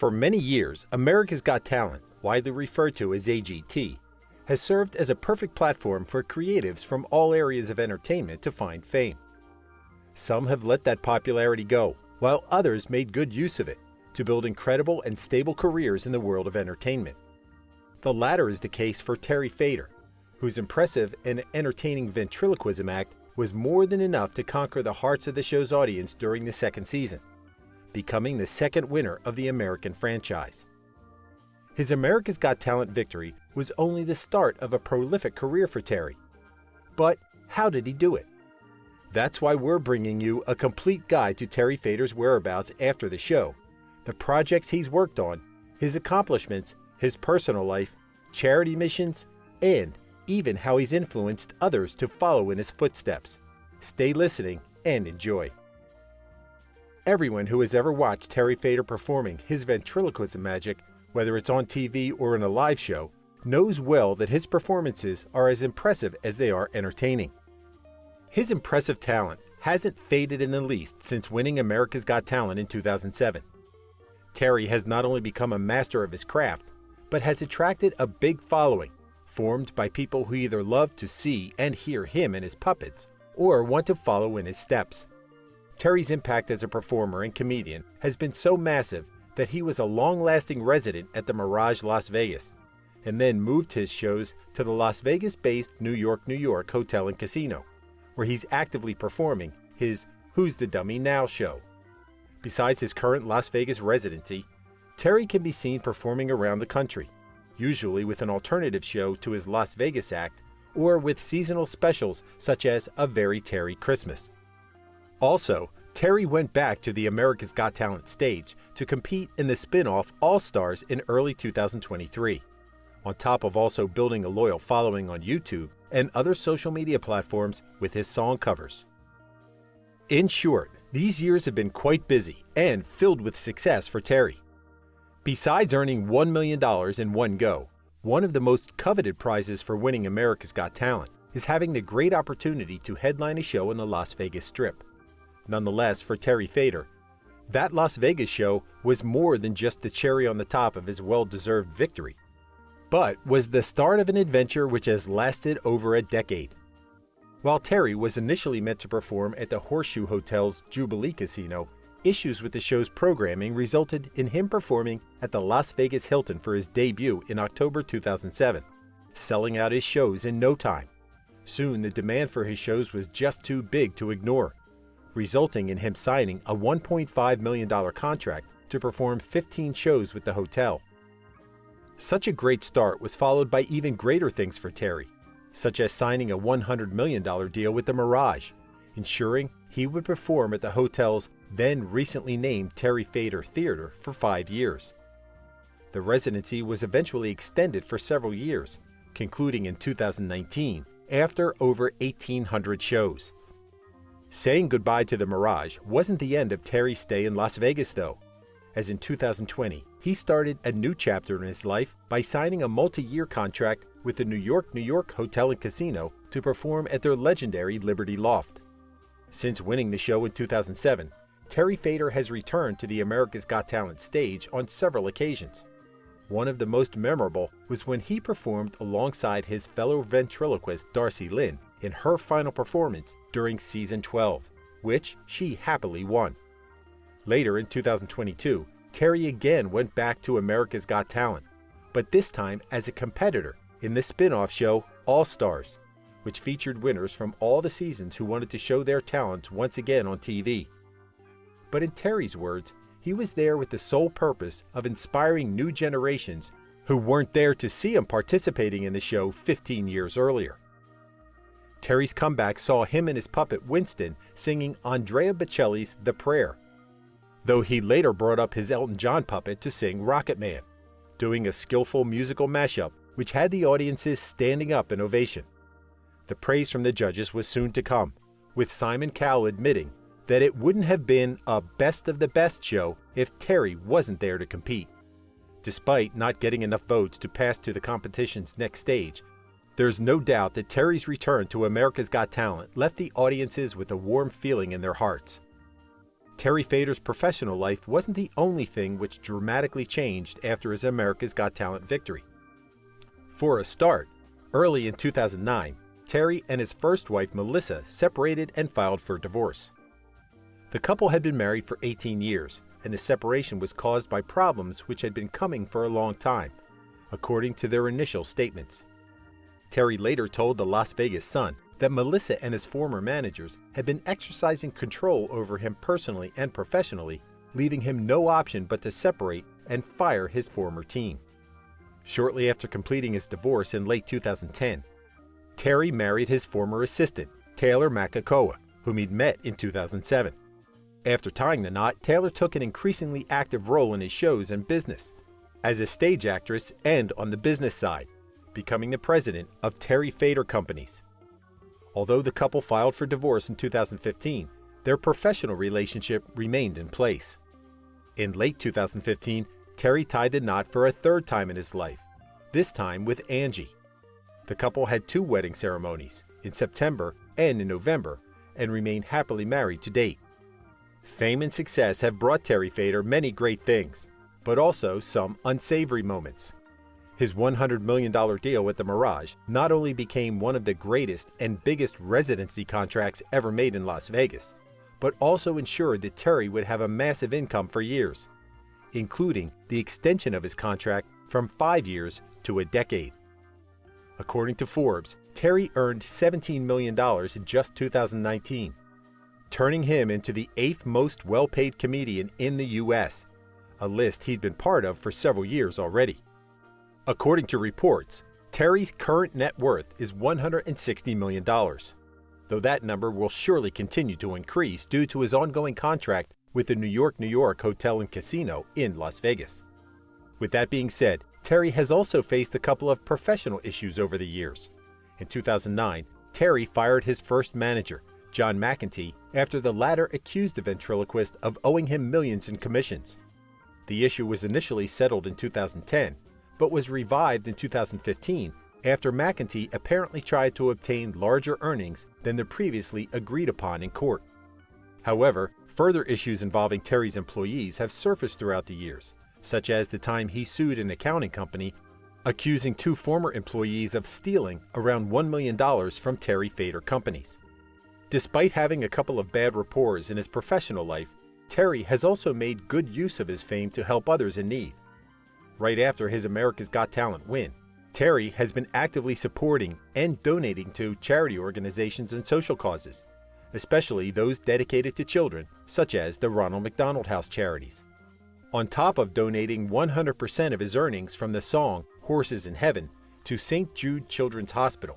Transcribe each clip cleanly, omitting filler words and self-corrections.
For many years, America's Got Talent, widely referred to as AGT, has served as a perfect platform for creatives from all areas of entertainment to find fame. Some have let that popularity go, while others made good use of it to build incredible and stable careers in the world of entertainment. The latter is the case for Terry Fator, whose impressive and entertaining ventriloquism act was more than enough to conquer the hearts of the show's audience during the second season, becoming the second winner of the American franchise. His America's Got Talent victory was only the start of a prolific career for Terry. But how did he do it? That's why we're bringing you a complete guide to Terry Fator's whereabouts after the show, the projects he's worked on, his accomplishments, his personal life, charity missions, and even how he's influenced others to follow in his footsteps. Stay listening and enjoy. Everyone who has ever watched Terry Fator performing his ventriloquism magic, whether it's on TV or in a live show, knows well that his performances are as impressive as they are entertaining. His impressive talent hasn't faded in the least since winning America's Got Talent in 2007. Terry has not only become a master of his craft, but has attracted a big following, formed by people who either love to see and hear him and his puppets, or want to follow in his steps. Terry's impact as a performer and comedian has been so massive that he was a long-lasting resident at the Mirage, Las Vegas, and then moved his shows to the Las Vegas-based New York Hotel and Casino, where he's actively performing his Who's the Dummy Now show. Besides his current Las Vegas residency, Terry can be seen performing around the country, usually with an alternative show to his Las Vegas act or with seasonal specials such as A Very Terry Christmas. Also, Terry went back to the America's Got Talent stage to compete in the spin-off All-Stars in early 2023, on top of also building a loyal following on YouTube and other social media platforms with his song covers. In short, these years have been quite busy and filled with success for Terry. Besides earning $1 million in one go, one of the most coveted prizes for winning America's Got Talent is having the great opportunity to headline a show in the Las Vegas Strip. Nonetheless, for Terry Fator, that Las Vegas show was more than just the cherry on the top of his well-deserved victory, but was the start of an adventure which has lasted over a decade. While Terry was initially meant to perform at the Horseshoe Hotel's Jubilee Casino, issues with the show's programming resulted in him performing at the Las Vegas Hilton for his debut in October 2007, selling out his shows in no time. Soon, the demand for his shows was just too big to ignore, resulting in him signing a $1.5 million contract to perform 15 shows with the hotel. Such a great start was followed by even greater things for Terry, such as signing a $100 million deal with the Mirage, ensuring he would perform at the hotel's then recently named Terry Fator Theater for 5 years. The residency was eventually extended for several years, concluding in 2019 after over 1,800 shows. Saying goodbye to the Mirage wasn't the end of Terry's stay in Las Vegas though, as in 2020, he started a new chapter in his life by signing a multi-year contract with the New York Hotel and Casino to perform at their legendary Liberty Loft. Since winning the show in 2007, Terry Fator has returned to the America's Got Talent stage on several occasions. One of the most memorable was when he performed alongside his fellow ventriloquist Darcy Lynn in her final performance during Season 12, which she happily won. Later in 2022, Terry again went back to America's Got Talent, but this time as a competitor in the spin-off show All-Stars, which featured winners from all the seasons who wanted to show their talents once again on TV. But in Terry's words, he was there with the sole purpose of inspiring new generations who weren't there to see him participating in the show 15 years earlier. Terry's comeback saw him and his puppet Winston singing Andrea Bocelli's The Prayer, though he later brought up his Elton John puppet to sing Rocket Man, doing a skillful musical mashup which had the audiences standing up in ovation. The praise from the judges was soon to come, with Simon Cowell admitting that it wouldn't have been a best of the best show if Terry wasn't there to compete. Despite not getting enough votes to pass to the competition's next stage, there's no doubt that Terry's return to America's Got Talent left the audiences with a warm feeling in their hearts. Terry Fator's professional life wasn't the only thing which dramatically changed after his America's Got Talent victory. For a start, early in 2009, Terry and his first wife Melissa separated and filed for divorce. The couple had been married for 18 years, and the separation was caused by problems which had been coming for a long time, according to their initial statements. Terry later told the Las Vegas Sun that Melissa and his former managers had been exercising control over him personally and professionally, leaving him no option but to separate and fire his former team. Shortly after completing his divorce in late 2010, Terry married his former assistant, Taylor Makakoa, whom he'd met in 2007. After tying the knot, Taylor took an increasingly active role in his shows and business, as a stage actress and on the business side, becoming the president of Terry Fator Companies. Although the couple filed for divorce in 2015, their professional relationship remained in place. In late 2015, Terry tied the knot for a third time in his life, this time with Angie. The couple had 2 wedding ceremonies, in September and in November, and remain happily married to date. Fame and success have brought Terry Fator many great things, but also some unsavory moments. His $100 million deal with the Mirage not only became one of the greatest and biggest residency contracts ever made in Las Vegas, but also ensured that Terry would have a massive income for years, including the extension of his contract from 5 years to a decade. According to Forbes, Terry earned $17 million in just 2019, turning him into the 8th most well-paid comedian in the U.S., a list he'd been part of for several years already. According to reports, Terry's current net worth is $160 million, though that number will surely continue to increase due to his ongoing contract with the New York Hotel and Casino in Las Vegas. With that being said, Terry has also faced a couple of professional issues over the years. In 2009, Terry fired his first manager, John McEntee, after the latter accused the ventriloquist of owing him millions in commissions. The issue was initially settled in 2010, but was revived in 2015 after McEntee apparently tried to obtain larger earnings than the previously agreed upon in court. However, further issues involving Terry's employees have surfaced throughout the years, such as the time he sued an accounting company, accusing 2 former employees of stealing around $1 million from Terry Fator Companies. Despite having a couple of bad rapports in his professional life, Terry has also made good use of his fame to help others in need. Right after his America's Got Talent win, Terry has been actively supporting and donating to charity organizations and social causes, especially those dedicated to children, such as the Ronald McDonald House charities. On top of donating 100% of his earnings from the song Horses in Heaven to St. Jude Children's Hospital.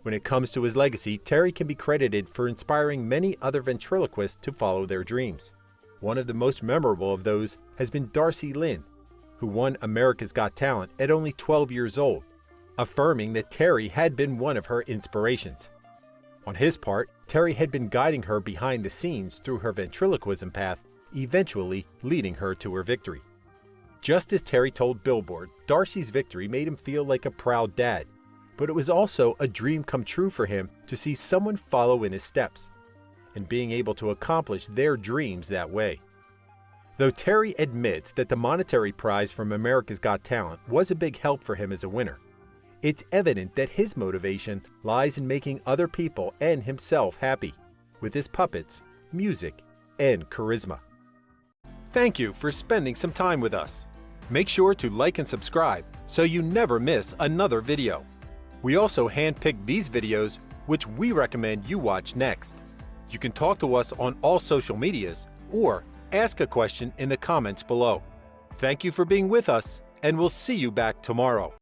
When it comes to his legacy, Terry can be credited for inspiring many other ventriloquists to follow their dreams. One of the most memorable of those has been Darcy Lynn, who won America's Got Talent at only 12 years old, affirming that Terry had been one of her inspirations. On his part, Terry had been guiding her behind the scenes through her ventriloquism path, eventually leading her to her victory. Just as Terry told Billboard, Darcy's victory made him feel like a proud dad, but it was also a dream come true for him to see someone follow in his steps, and being able to accomplish their dreams that way. Though Terry admits that the monetary prize from America's Got Talent was a big help for him as a winner, it's evident that his motivation lies in making other people and himself happy, with his puppets, music, and charisma. Thank you for spending some time with us. Make sure to like and subscribe so you never miss another video. We also handpick these videos which we recommend you watch next. You can talk to us on all social medias or ask a question in the comments below. Thank you for being with us, and we'll see you back tomorrow.